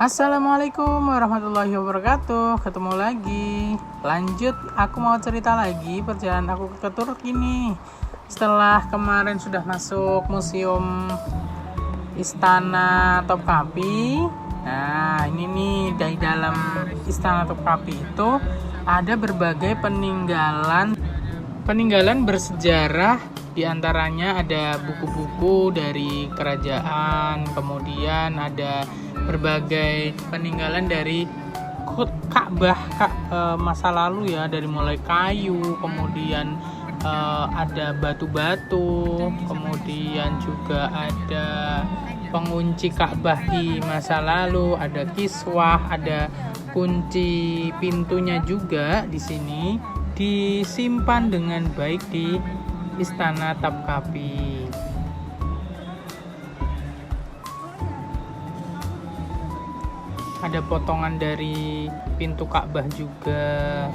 Assalamualaikum warahmatullahi wabarakatuh. Ketemu lagi. Lanjut, aku mau cerita lagi perjalanan aku ke Turki nih. Setelah kemarin sudah masuk museum Istana Topkapi. Nah, ini nih dari dalam Istana Topkapi itu ada berbagai peninggalan bersejarah. Di antaranya ada buku-buku dari kerajaan, kemudian ada berbagai peninggalan dari Ka'bah masa lalu ya, dari mulai kayu, kemudian ada batu-batu, kemudian juga ada pengunci Ka'bah di masa lalu, ada kiswah, ada kunci pintunya juga di sini disimpan dengan baik di Istana Topkapi. Ada potongan dari pintu Ka'bah juga.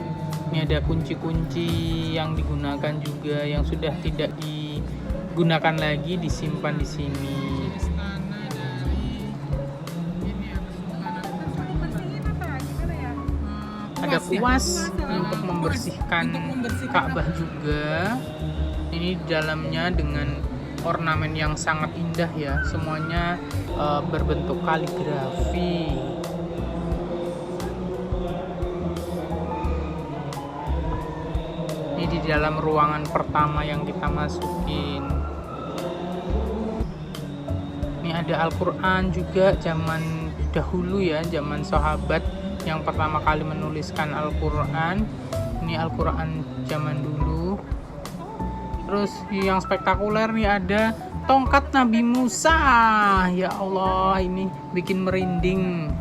Ini ada kunci-kunci yang digunakan juga, yang sudah tidak digunakan lagi, disimpan di sini. Ada kuas untuk membersihkan Ka'bah juga. Ini dalamnya dengan ornamen yang sangat indah ya, semuanya berbentuk kaligrafi. Ini di dalam ruangan pertama yang kita masukin. Ini ada Al-Quran juga zaman dahulu ya, zaman sahabat yang pertama kali menuliskan Al-Quran. Ini Al-Quran zaman dulu. Terus yang spektakuler nih ada tongkat Nabi Musa. Ya Allah, ini bikin merinding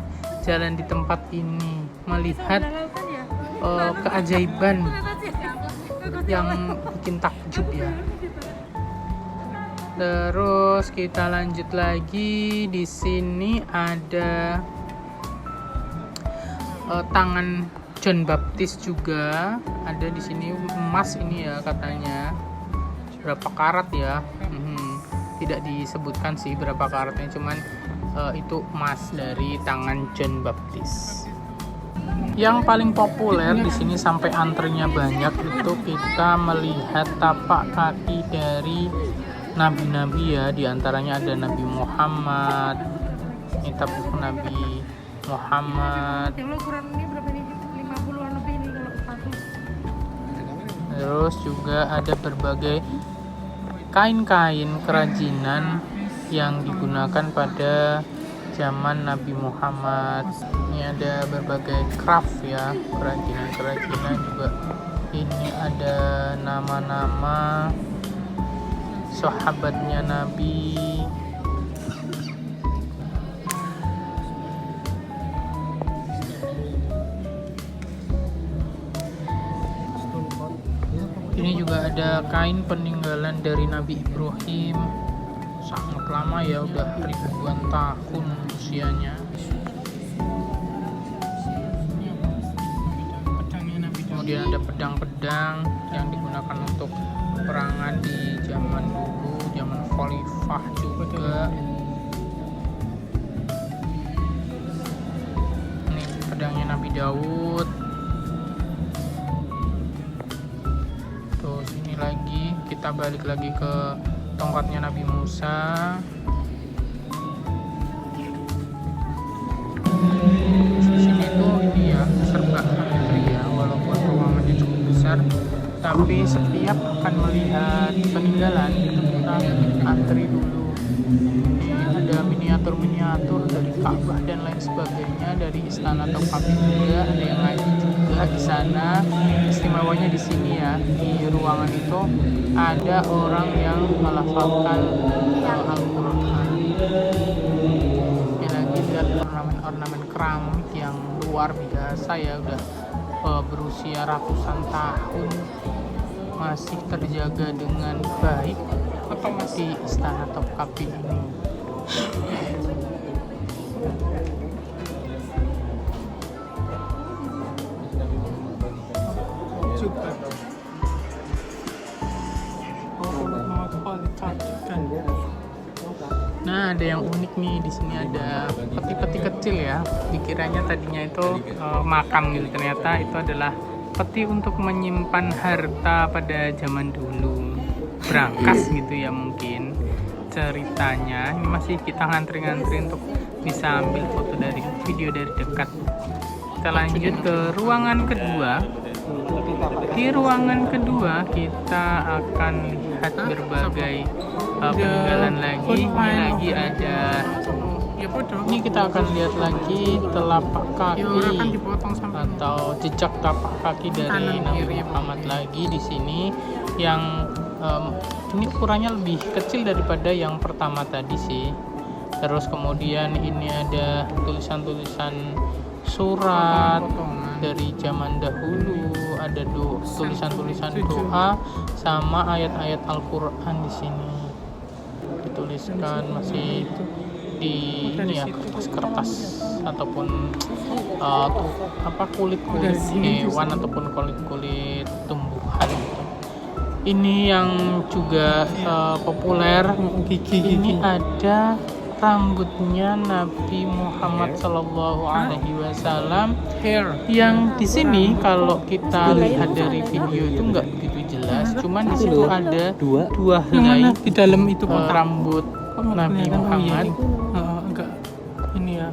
jalan di tempat ini, melihat keajaiban yang bikin takjub ya. Terus kita lanjut lagi, di sini ada tangan John Baptist juga ada di sini, emas ini ya katanya. Berapa karat ya? Tidak disebutkan sih berapa karatnya, cuman itu emas dari tangan John Baptist. Yang paling populer di sini sampai antrinya banyak itu kita melihat tapak kaki dari nabi-nabi ya. Di antaranya ada Nabi Muhammad. Ini tapak Nabi Muhammad. Yang ukuran ini berapa nih? 50-an lebih nih kalau satu. Terus juga ada berbagai kain-kain kerajinan yang digunakan pada zaman Nabi Muhammad. Ini ada berbagai craft ya, kerajinan-kerajinan juga. Ini ada nama-nama sahabatnya Nabi. Ini juga ada kain peninggalan dari Nabi Ibrahim, sangat lama ya, udah ribuan tahun usianya. Kemudian ada pedang-pedang yang digunakan untuk peperangan di zaman dulu, zaman khalifah juga. Ini pedangnya Nabi Daud. Lagi kita balik lagi ke tongkatnya Nabi Musa. Di sini tuh ini ya serba antri ya, walaupun ruangannya cukup besar, tapi setiap akan melihat peninggalan itu kita antri dulu. Ada miniatur-miniatur dari Ka'bah dan lain sebagainya, dari Istana Topkapi juga ada yang ngaji juga di sana. Istimewanya di sini ya, di ruangan itu ada orang yang melafalkan Al-Quran. Ini lagi lihat ornamen keramik yang luar biasa ya, udah berusia ratusan tahun, masih terjaga dengan baik di Istana Topkapi ini. Nah, ada yang unik nih. Di sini ada peti-peti kecil ya. Dikiranya tadinya itu makam gitu, ternyata itu adalah peti untuk menyimpan harta pada zaman dulu. Brankas gitu ya mungkin ceritanya. Ini masih kita ngantri-ngantri untuk bisa ambil foto dari video dari dekat. Kita lanjut ke ruangan kedua. Di ruangan kedua kita akan lihat berbagai peninggalan lagi. Ini lagi ada. Ini kita akan lihat lagi telapak kaki atau jejak tapak kaki dari Nabi Muhammad lagi di sini yang ini ukurannya lebih kecil daripada yang pertama tadi sih. Terus kemudian ini ada tulisan-tulisan surat dari zaman dahulu, ada tulisan-tulisan doa sama ayat-ayat Al-Qur'an di sini. Dituliskan masih di ini ya, kertas ataupun kulit-kulit hewan ataupun kulit-kulit tumbuhan gitu. Ini yang juga populer, ini ada rambutnya Nabi Muhammad Shallallahu Alaihi Wasallam yang di sini kalau kita lihat dari video itu nggak begitu jelas, cuman di situ ada dua helai di dalam itu rambut Nabi Muhammad. Enggak ini ya,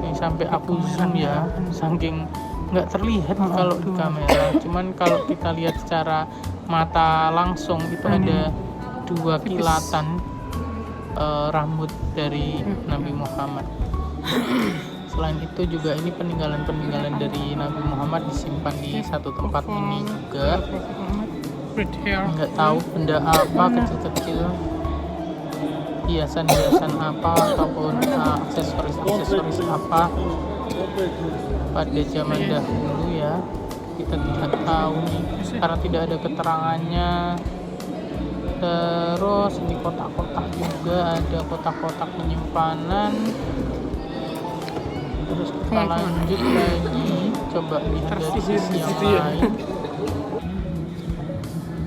ini sampai aku zoom ya, saking nggak terlihat kalau di kamera, cuman kalau kita lihat secara mata langsung itu ada dua kilatan rambut dari Nabi Muhammad. Selain itu juga ini peninggalan-peninggalan dari Nabi Muhammad disimpan di satu tempat ini juga. Nggak tahu benda apa, kecil-kecil, hiasan-hiasan apa ataupun aksesoris apa pada zaman dahulu ya. Kita tidak tahu nih karena tidak ada keterangannya. Terus di kotak-kotak juga ada kotak-kotak penyimpanan. Terus kita lanjut lagi, coba lihat dari sisi yang lain.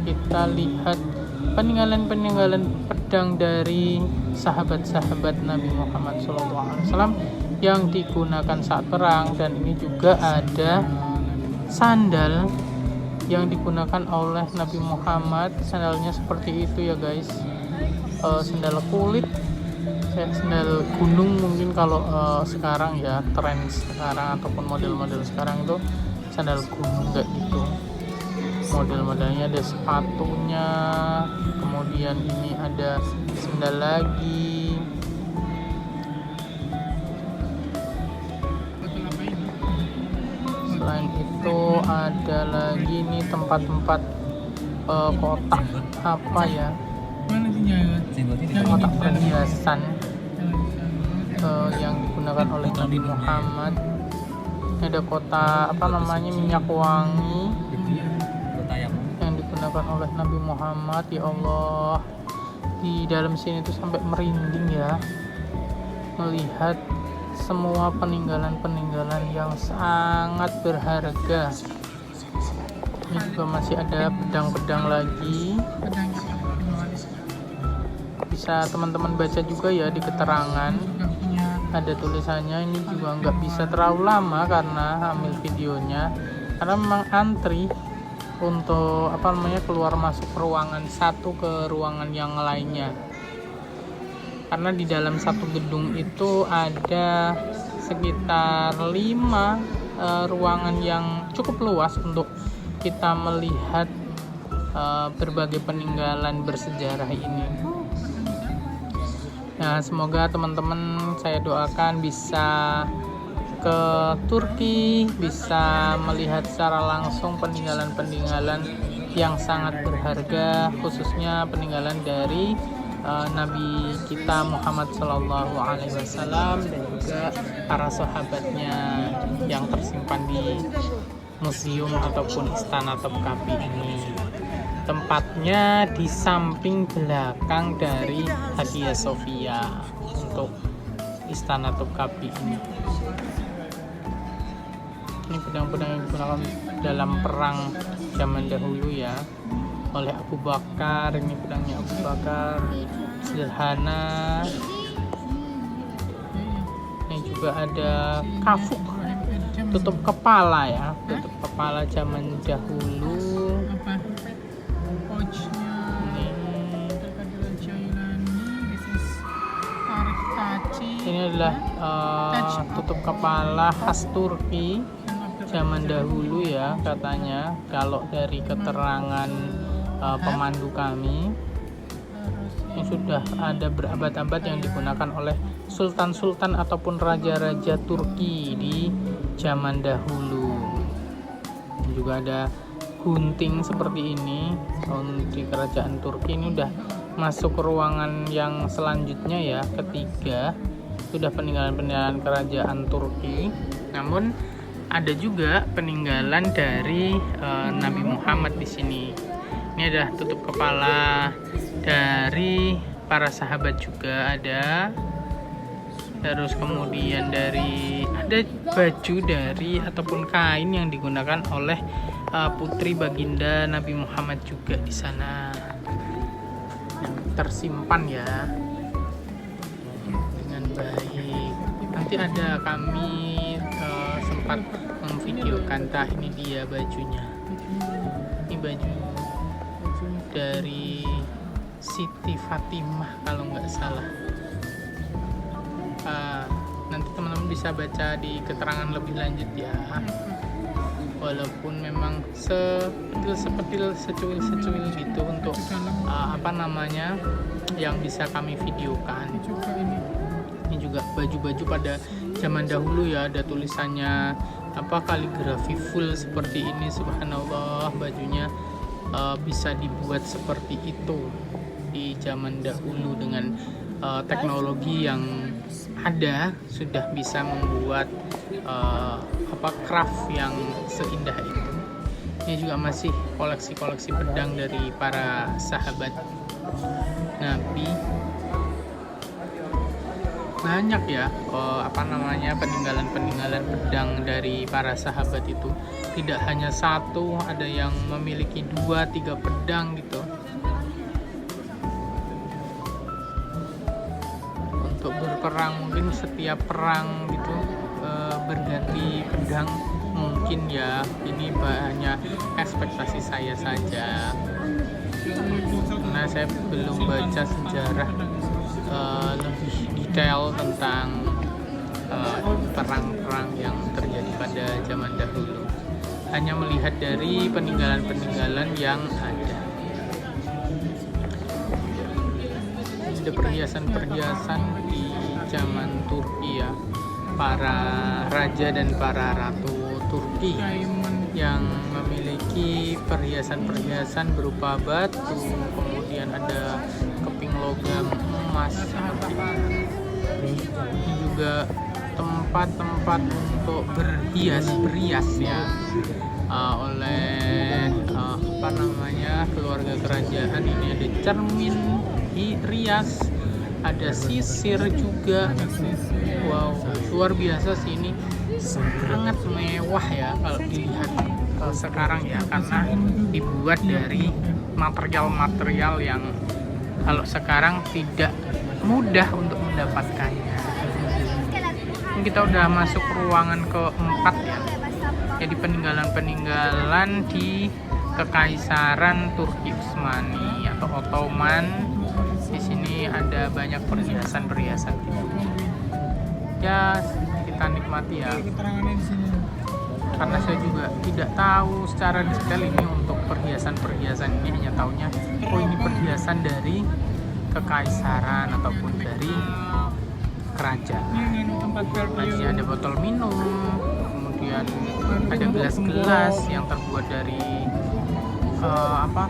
Kita lihat peninggalan-peninggalan pedang dari sahabat-sahabat Nabi Muhammad SAW yang digunakan saat perang, dan ini juga ada sandal yang digunakan oleh Nabi Muhammad. Sandalnya seperti itu ya guys, sandal kulit, sandal gunung mungkin kalau sekarang ya, tren sekarang ataupun model-model sekarang itu sandal gunung kayak gitu. Model-modelnya ada sepatunya, kemudian ini ada sandal lagi. Selain itu ada lagi nih tempat-tempat kotak apa ya, kotak perhiasan yang digunakan oleh Nabi Muhammad. Ada kotak apa namanya, minyak wangi yang digunakan oleh Nabi Muhammad. Ya Allah, di dalam sini tuh sampai merinding ya melihat semua peninggalan-peninggalan yang sangat berharga. Ini juga masih ada pedang-pedang lagi, bisa teman-teman baca juga ya di keterangan, ada tulisannya. Ini juga nggak bisa terlalu lama karena ambil videonya, karena memang antri untuk keluar masuk ruangan satu ke ruangan yang lainnya. Karena di dalam satu gedung itu ada sekitar 5 ruangan yang cukup luas untuk kita melihat berbagai peninggalan bersejarah ini. Nah, semoga teman-teman, saya doakan bisa ke Turki, bisa melihat secara langsung peninggalan-peninggalan yang sangat berharga, khususnya peninggalan dari Nabi kita Muhammad Sallallahu Alaihi Wasallam dan juga para sahabatnya yang tersimpan di museum ataupun istana Topkapi ini. Tempatnya di samping belakang dari Hagia Sophia untuk istana Topkapi ini. Ini pedang-pedang yang digunakan dalam perang zaman dahulu ya, oleh Abu Bakar. Ini pedangnya Abu Bakar, sederhana, juga ada kafuk, tutup kepala ya, tutup kepala zaman dahulu. Apa? Pouchnya. Ini adalah tutup kepala khas Turki zaman dahulu ya, katanya kalau dari keterangan pemandu kami. Ini sudah ada berabad-abad yang digunakan oleh sultan-sultan ataupun raja-raja Turki di zaman dahulu. Juga ada gunting seperti ini di kerajaan Turki. Ini udah masuk ke ruangan yang selanjutnya ya, ketiga. Sudah peninggalan-peninggalan kerajaan Turki. Namun ada juga peninggalan dari Nabi Muhammad di sini. Ini adalah tutup kepala dari para sahabat juga ada. Terus kemudian ada baju dari ataupun kain yang digunakan oleh putri baginda Nabi Muhammad juga di sana. Yang tersimpan ya dengan baik. Nanti ada kami sempat memvideokan, ini dia bajunya. Ini baju dari Siti Fatimah kalau nggak salah. Nanti teman-teman bisa baca di keterangan lebih lanjut ya. Walaupun memang secuil gitu untuk yang bisa kami videokan. Ini juga baju-baju pada zaman dahulu ya, ada tulisannya kaligrafi full seperti ini. Subhanallah, bajunya bisa dibuat seperti itu di zaman dahulu dengan teknologi yang ada, sudah bisa membuat craft yang seindah itu. Ini juga masih koleksi-koleksi pedang dari para sahabat Nabi. Banyak ya peninggalan-peninggalan pedang dari para sahabat itu. Tidak hanya satu, ada yang memiliki 2-3 pedang gitu. Untuk berperang, mungkin setiap perang gitu berganti pedang mungkin ya. Ini banyak ekspektasi saya saja, karena saya belum baca sejarah lebih detail tentang perang-perang yang terjadi pada zaman dahulu. Hanya melihat dari peninggalan-peninggalan yang ada. Ada perhiasan-perhiasan di zaman Turki ya, para raja dan para ratu Turki yang memiliki perhiasan-perhiasan berupa batu, kemudian ada keping logam emas seperti ini. Ini juga tempat-tempat untuk berhias ya oleh keluarga kerajaan. Ini ada cermin rias, ada sisir juga. Wow, luar biasa sih, ini sangat mewah ya kalau dilihat sekarang ya, karena dibuat dari material-material yang kalau sekarang tidak mudah untuk mendapatkannya. Ini kita udah masuk ruangan keempat ya. Jadi peninggalan-peninggalan di Kekaisaran Turki Utsmani atau Ottoman. Di sini ada banyak perhiasan-perhiasan gitu. Ya, kita nikmati ya. Karena saya juga tidak tahu secara detail ini untuk perhiasan-perhiasan ini, hanya tahunya ini perhiasan dari kekaisaran ataupun dari kerajaan. Masih ada botol minum, kemudian ada gelas-gelas yang terbuat dari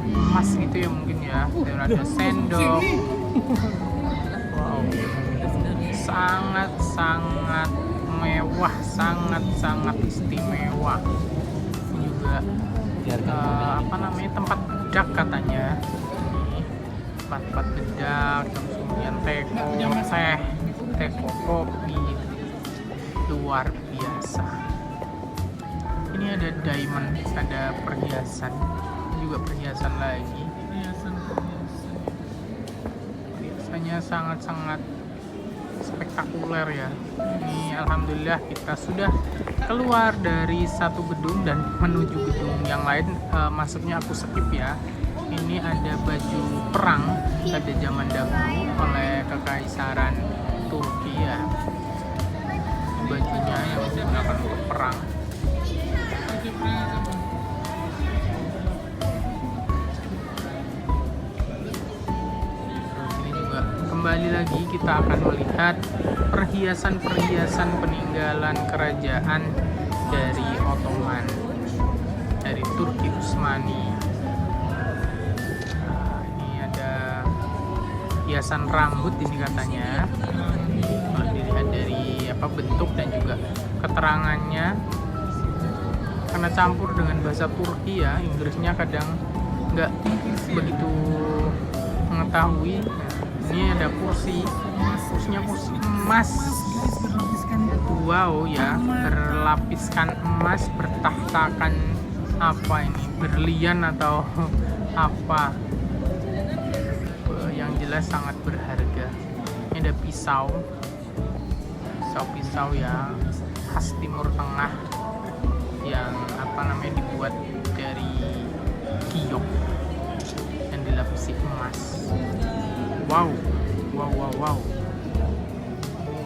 emas gitu ya mungkin ya. Dan ada sendok. Wow, sangat mewah, sangat istimewa. Ini juga tempat bedak katanya. Tempat bedak, kemudian teh kopi, luar biasa. Ini ada diamond, ada perhiasan, juga perhiasan lagi. Perhiasannya sangat spektakuler ya. Ini alhamdulillah kita sudah keluar dari satu gedung dan menuju gedung yang lain. Maksudnya aku skip ya. Ini ada baju perang pada zaman dahulu oleh Kekaisaran Turki ya. Bajunya yang digunakan untuk perang. Kembali lagi kita akan melihat perhiasan-perhiasan peninggalan kerajaan dari Ottoman, dari Turki Utsmani. Ini ada hiasan rambut ini katanya. Kalau dilihat dari bentuk dan juga keterangannya, karena campur dengan bahasa Turki ya, Inggrisnya kadang nggak begitu mengetahui. Ini ada kursinya kursi emas. Wow ya, berlapiskan emas, bertahtakan apa ini, berlian atau apa. Yang jelas sangat berharga. Ini ada pisau ya, khas Timur Tengah yang dibuat dari giok dan dilapisi emas. Wow.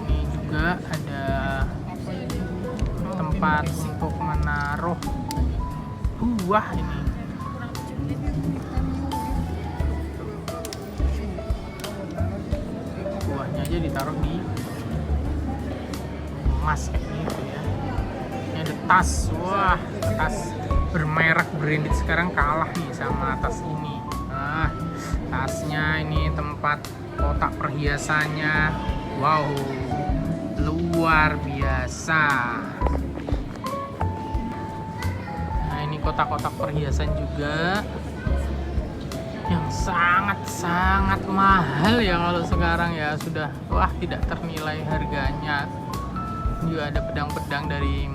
Ini juga ada tempat untuk menaruh buah ini. Buahnya aja ditaruh di emas kayak gitu ya. Ini ada tas. Wah, tas bermerek branded sekarang kalah nih sama tas ini. Tasnya ini, tempat kotak perhiasannya, wow, luar biasa. Nah, ini kotak-kotak perhiasan juga yang sangat mahal ya kalau sekarang ya, sudah tidak ternilai harganya. Juga ada pedang-pedang dari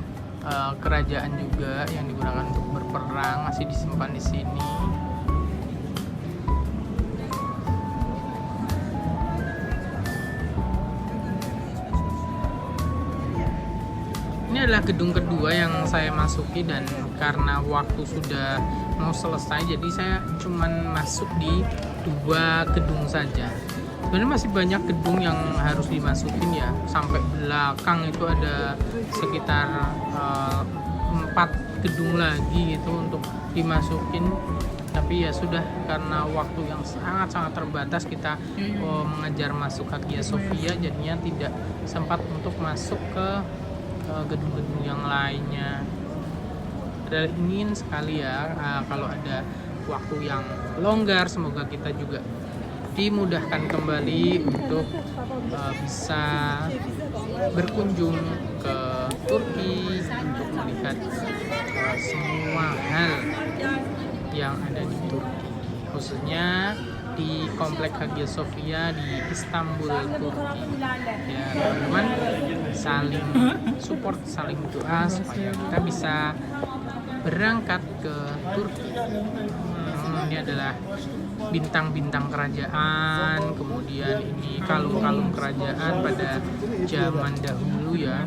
kerajaan juga yang digunakan untuk berperang, masih disimpan di sini. Ini adalah gedung kedua yang saya masuki, dan karena waktu sudah mau selesai jadi saya cuman masuk di 2 gedung saja. Sebenarnya masih banyak gedung yang harus dimasukin ya, sampai belakang itu ada sekitar 4 gedung lagi gitu untuk dimasukin. Tapi ya sudah, karena waktu yang sangat terbatas, kita mengejar masuk Hagia Sophia, jadinya tidak sempat untuk masuk ke gedung-gedung yang lainnya. Adalah ingin sekali ya kalau ada waktu yang longgar, semoga kita juga dimudahkan kembali untuk bisa berkunjung ke Turki untuk melihat semua hal yang ada di Turki, khususnya di Komplek Hagia Sophia di Istanbul, Turki. Ya teman-teman, saling support, saling doa supaya kita bisa berangkat ke Turki. Ini adalah bintang-bintang kerajaan, kemudian ini kalung-kalung kerajaan pada zaman dahulu ya.